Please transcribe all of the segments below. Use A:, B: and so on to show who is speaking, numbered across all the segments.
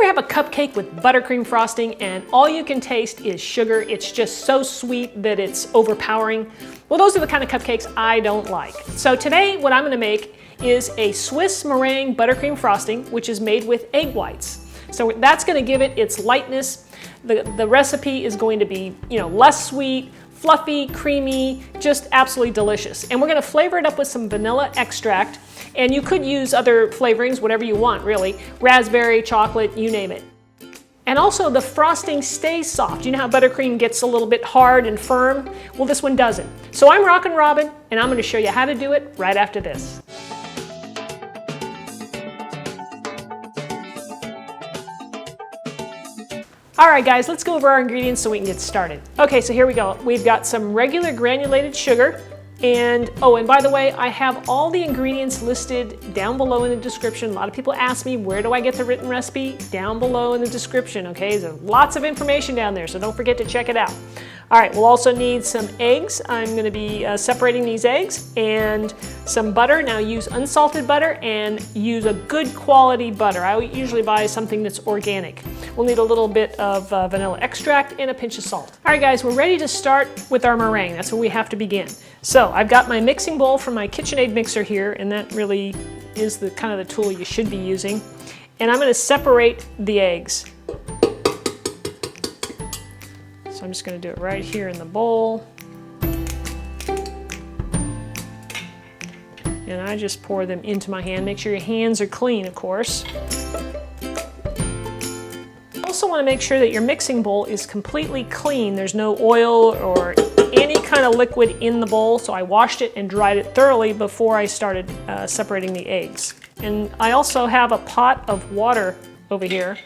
A: ever have a cupcake with buttercream frosting and all you can taste is sugar? It's just so sweet that it's overpowering. Well, those are the kind of cupcakes I don't like. So today what I'm going to make is a Swiss meringue buttercream frosting, which is made with egg whites. So that's going to give it its lightness. The recipe is going to be, less sweet, fluffy, creamy, just absolutely delicious. And we're going to flavor it up with some vanilla extract. And you could use other flavorings, whatever you want, really. Raspberry, chocolate, you name it. And also the frosting stays soft. You know how buttercream gets a little bit hard and firm? Well, this one doesn't. So I'm Rockin' Robin, and I'm going to show you how to do it right after this. All right, guys, let's go over our ingredients so we can get started. Okay, so here we go. We've got some regular granulated sugar. And by the way, I have all the ingredients listed down below in the description. A lot of people ask me, where do I get the written recipe? Down below in the description, okay? There's lots of information down there, so don't forget to check it out. All right, we'll also need some eggs. I'm gonna be separating these eggs, and some butter. Now use unsalted butter and use a good quality butter. I usually buy something that's organic. We'll need a little bit of vanilla extract and a pinch of salt. All right, guys, we're ready to start with our meringue. That's where we have to begin. So I've got my mixing bowl from my Kitchenaid Mixer here, and that really is the kind of the tool you should be using. And I'm gonna separate the eggs. So I'm just gonna do it right here in the bowl. And I just pour them into my hand. Make sure your hands are clean, of course. You also want to make sure that your mixing bowl is completely clean. There's no oil or any kind of liquid in the bowl, so I washed it and dried it thoroughly before I started separating the eggs. And I also have a pot of water over here.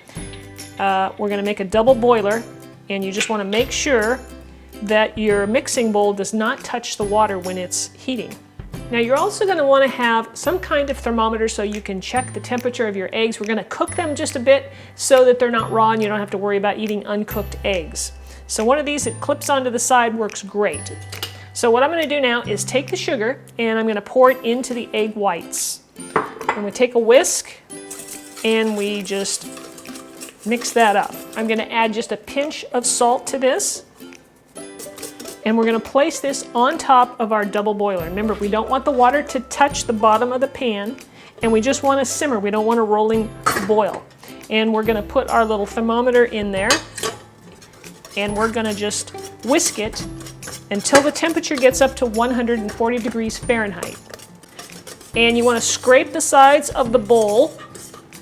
A: We're going to make a double boiler, and you just want to make sure that your mixing bowl does not touch the water when it's heating. Now you're also going to want to have some kind of thermometer so you can check the temperature of your eggs. We're going to cook them just a bit so that they're not raw and you don't have to worry about eating uncooked eggs. So one of these that clips onto the side works great. So what I'm going to do now is take the sugar and I'm going to pour it into the egg whites. And we take a whisk and we just mix that up. I'm going to add just a pinch of salt to this. And we're going to place this on top of our double boiler. Remember, we don't want the water to touch the bottom of the pan, and we just want to simmer. We don't want a rolling boil. And we're going to put our little thermometer in there, and we're going to just whisk it until the temperature gets up to 140 degrees Fahrenheit. And you want to scrape the sides of the bowl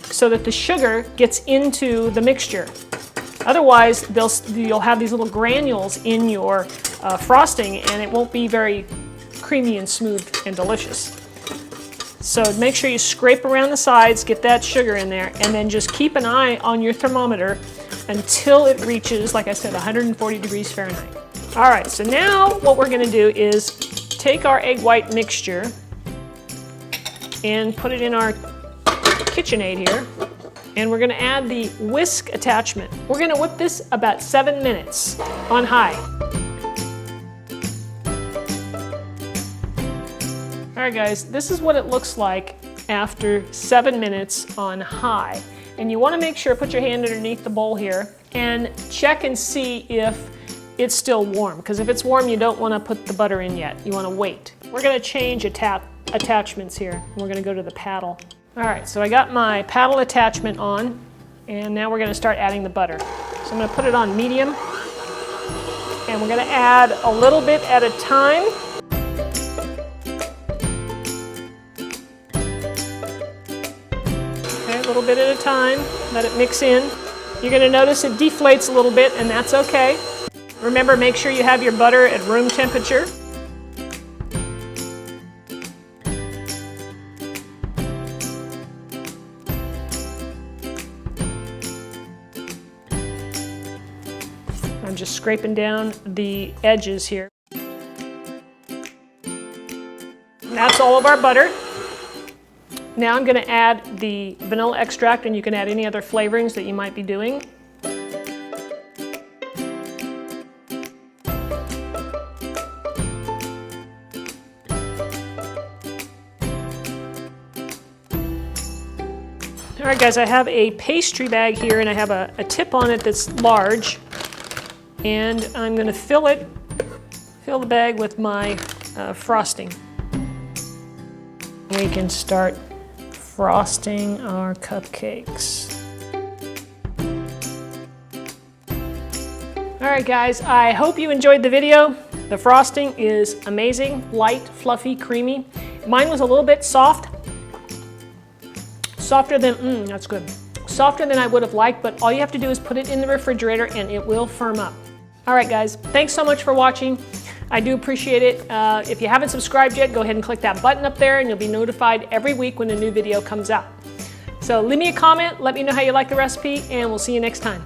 A: so that the sugar gets into the mixture. Otherwise, you'll have these little granules in your frosting and it won't be very creamy and smooth and delicious. So make sure you scrape around the sides, get that sugar in there, and then just keep an eye on your thermometer until it reaches, like I said, 140 degrees Fahrenheit. All right, so now what we're gonna do is take our egg white mixture and put it in our Kitchenaid here. And we're gonna add the whisk attachment. We're gonna whip this about 7 minutes on high. All right, guys, this is what it looks like after 7 minutes on high. And you wanna make sure, put your hand underneath the bowl here and check and see if it's still warm. Because if it's warm, you don't wanna put the butter in yet. You wanna wait. We're gonna change attachments here. We're gonna go to the paddle. All right, so I got my paddle attachment on, and now we're gonna start adding the butter. So I'm gonna put it on medium, and we're gonna add a little bit at a time. Okay, a little bit at a time, let it mix in. You're gonna notice it deflates a little bit, and that's okay. Remember, make sure you have your butter at room temperature. I'm just scraping down the edges here. That's all of our butter. Now I'm going to add the vanilla extract, and you can add any other flavorings that you might be doing. All right, guys, I have a pastry bag here, and I have a tip on it that's large. And I'm going to fill the bag with my frosting. We can start frosting our cupcakes. All right, guys, I hope you enjoyed the video. The frosting is amazing, light, fluffy, creamy. Mine was a little bit soft. Softer than, that's good. Softer than I would have liked, but all you have to do is put it in the refrigerator and it will firm up. All right, guys, thanks so much for watching. I do appreciate it. If you haven't subscribed yet, go ahead and click that button up there and you'll be notified every week when a new video comes out. So leave me a comment, let me know how you like the recipe, and we'll see you next time.